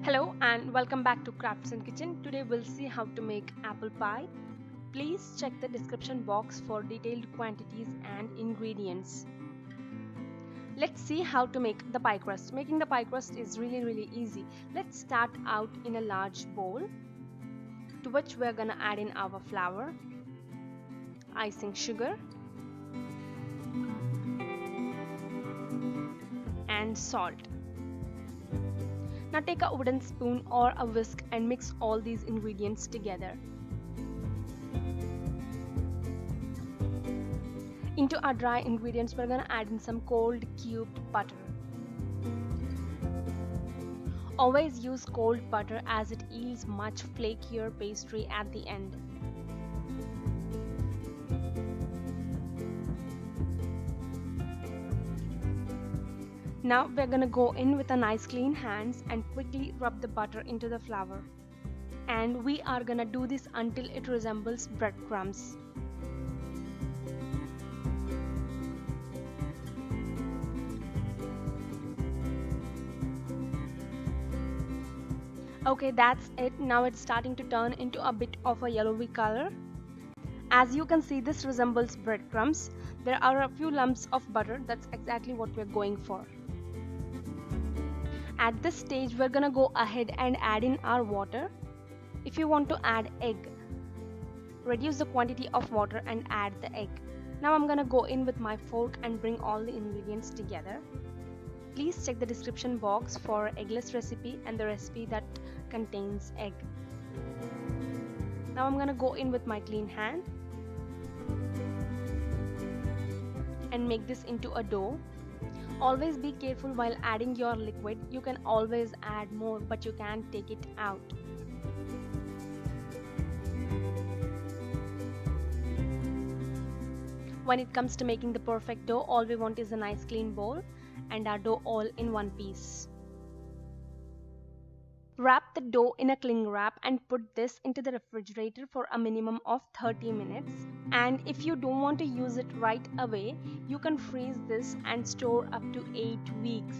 Hello and welcome back to Crafts and Kitchen. Today we'll see how to make apple pie. Please check the description box for detailed quantities and ingredients. Let's see how to make the pie crust. Making the pie crust is really easy. Let's start out in a large bowl to which we're gonna add in our flour, icing sugar, and salt. Now take a wooden spoon or a whisk and mix all these ingredients together. Into our dry ingredients, we're going to add in some cold cubed butter. Always use cold butter as it yields much flakier pastry at the end. Now we're gonna go in with a nice clean hands and quickly rub the butter into the flour. And we are gonna do this until it resembles breadcrumbs. Okay, that's it. Now it's starting to turn into a bit of a yellowy color. As you can see, this resembles breadcrumbs. There are a few lumps of butter. That's exactly what we're going for. At this stage, we're gonna go ahead and add in our water. If you want to add egg, reduce the quantity of water and add the egg. Now I'm gonna go in with my fork and bring all the ingredients together. Please check the description box for eggless recipe and the recipe that contains egg. Now I'm gonna go in with my clean hand and make this into a dough. Always be careful while adding your liquid. You can always add more, but you can't take it out. When it comes to making the perfect dough, all we want is a nice clean bowl and our dough all in one piece. Wrap the dough in a cling wrap and put this into the refrigerator for a minimum of 30 minutes. And if you don't want to use it right away, you can freeze this and store up to 8 weeks.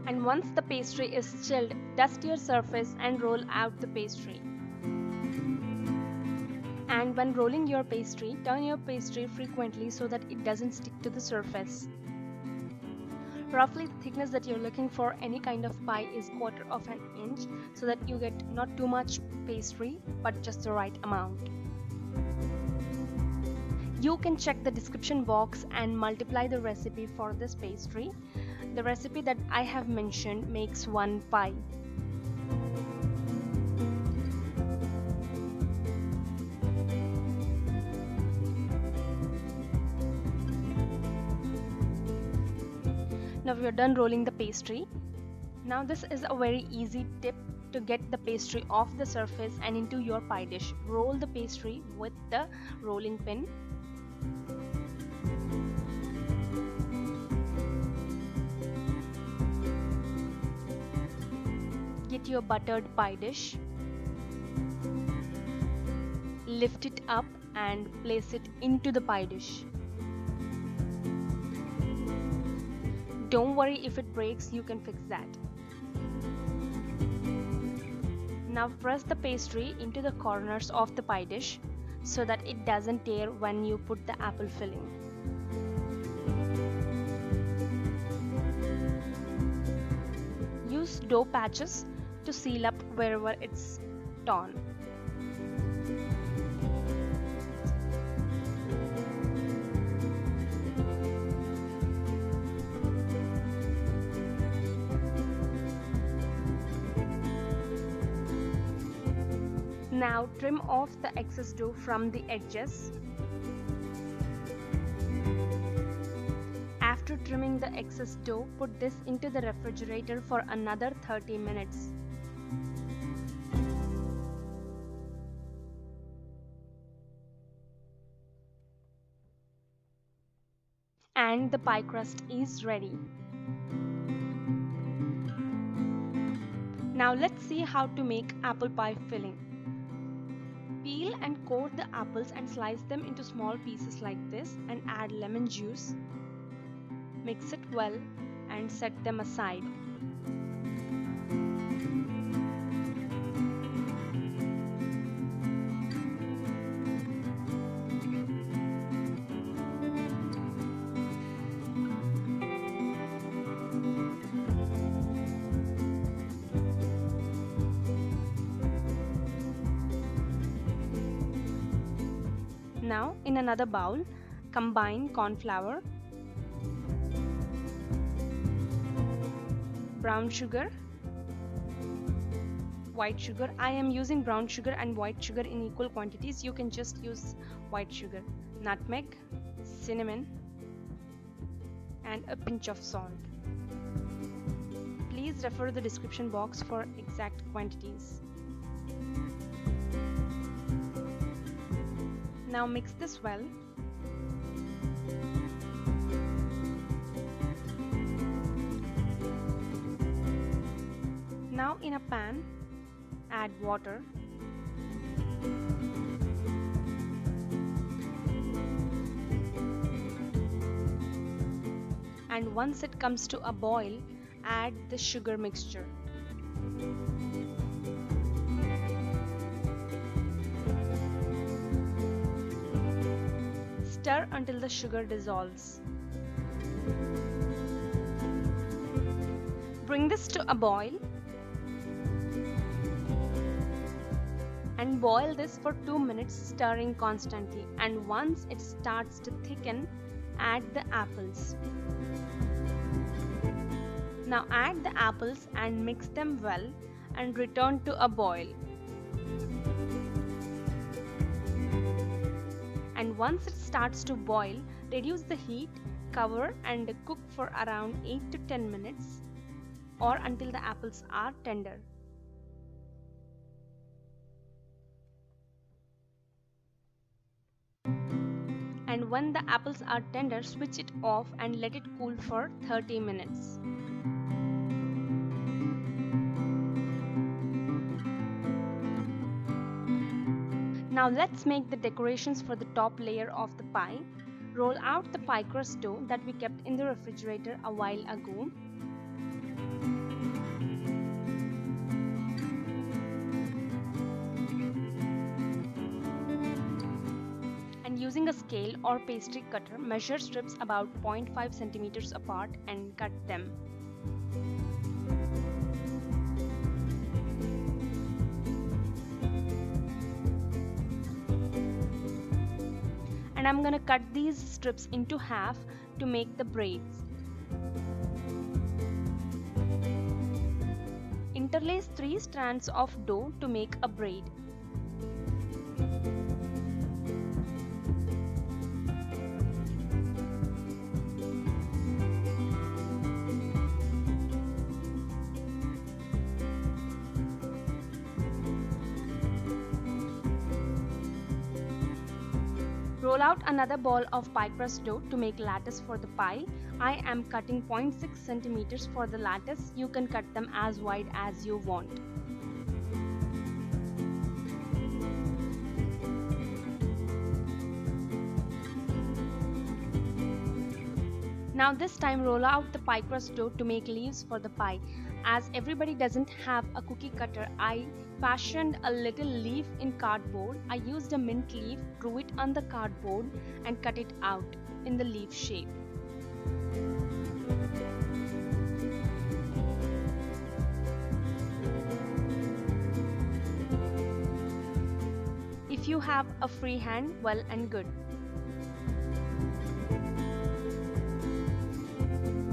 And once the pastry is chilled, dust your surface and roll out the pastry. And when rolling your pastry, turn your pastry frequently so that it doesn't stick to the surface. Roughly the thickness that you're looking for any kind of pie is 1/4 of an inch, so that you get not too much pastry but just the right amount. You can check the description box and multiply the recipe for this pastry. The recipe that I have mentioned makes 1 pie. Now we are done rolling the pastry. Now this is a very easy tip to get the pastry off the surface and into your pie dish. Roll the pastry with the rolling pin. Get your buttered pie dish. Lift it up and place it into the pie dish. Don't worry if it breaks, you can fix that. Now press the pastry into the corners of the pie dish so that it doesn't tear when you put the apple filling. Use dough patches to seal up wherever it's torn. Now trim off the excess dough from the edges. After trimming the excess dough, put this into the refrigerator for another 30 minutes. And the pie crust is ready. Now let's see how to make apple pie filling. Peel and core the apples and slice them into small pieces like this and add lemon juice. Mix it well and set them aside. Now, in another bowl, combine corn flour, brown sugar, white sugar. I am using brown sugar and white sugar in equal quantities. You can just use white sugar, nutmeg, cinnamon, and a pinch of salt. Please refer to the description box for exact quantities. Now mix this well. Now in a pan, add water. And once it comes to a boil, add the sugar mixture. Stir until the sugar dissolves. Bring this to a boil and boil this for 2 minutes, stirring constantly, and once it starts to thicken, add the apples. Now add the apples and mix them well and return to a boil. And once it starts to boil, reduce the heat, cover and cook for around 8 to 10 minutes or until the apples are tender. And when the apples are tender, switch it off and let it cool for 30 minutes. Now let's make the decorations for the top layer of the pie. Roll out the pie crust dough that we kept in the refrigerator a while ago. And using a scale or pastry cutter, measure strips about 0.5 centimeters apart and cut them. And I'm gonna cut these strips into half to make the braids. Interlace 3 strands of dough to make a braid. Roll out another ball of pie crust dough to make lattice for the pie. I am cutting 0.6 centimeters for the lattice. You can cut them as wide as you want. Now this time roll out the pie crust dough to make leaves for the pie. As everybody doesn't have a cookie cutter, I fashioned a little leaf in cardboard. I used a mint leaf, drew it on the cardboard and cut it out in the leaf shape. If you have a free hand, well and good.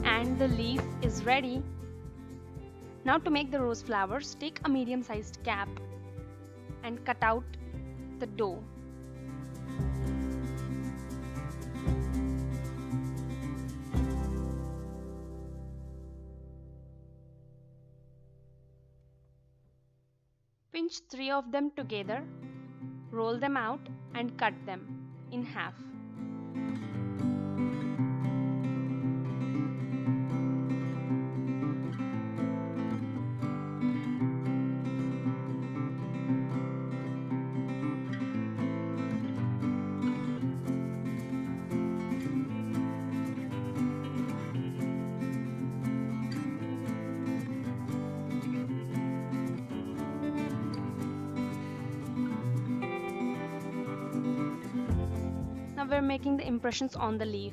And the leaf is ready. Now to make the rose flowers, take a medium-sized cap and cut out the dough. Pinch 3 of them together, roll them out and cut them in half. we're making the impressions on the leaf.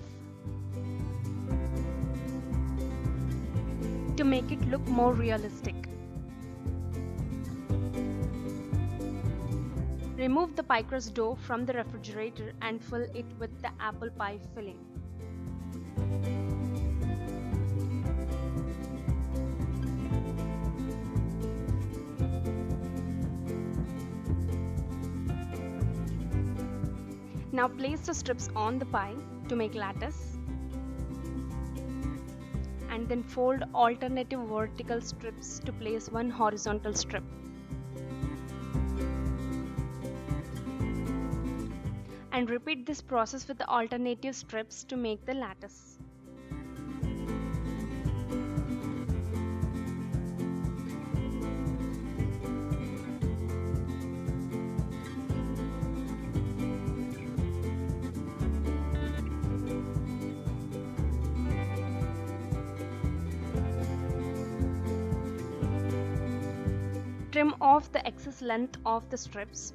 To make it look more realistic, remove the pie crust dough from the refrigerator and fill it with the apple pie filling. Now place the strips on the pie to make lattice, and then fold alternative vertical strips to place one horizontal strip. And repeat this process with the alternative strips to make the lattice. Trim off the excess length of the strips.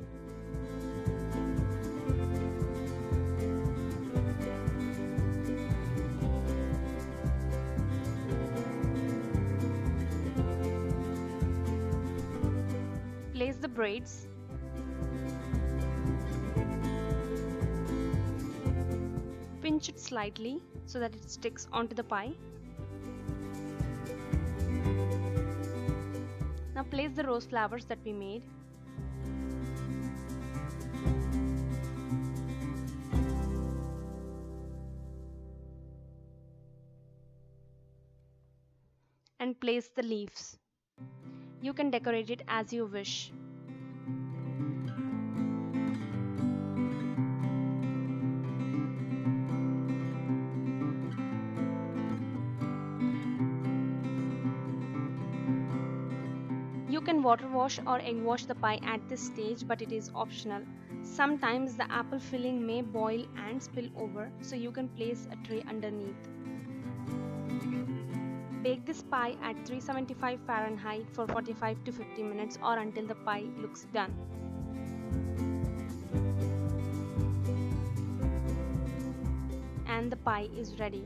Place the braids. Pinch it slightly so that it sticks onto the pie. Now place the rose flowers that we made. And place the leaves. You can decorate it as you wish. You can water wash or egg wash the pie at this stage, but it is optional. Sometimes the apple filling may boil and spill over, so you can place a tray underneath. Bake this pie at 375 Fahrenheit for 45 to 50 minutes or until the pie looks done. And the pie is ready.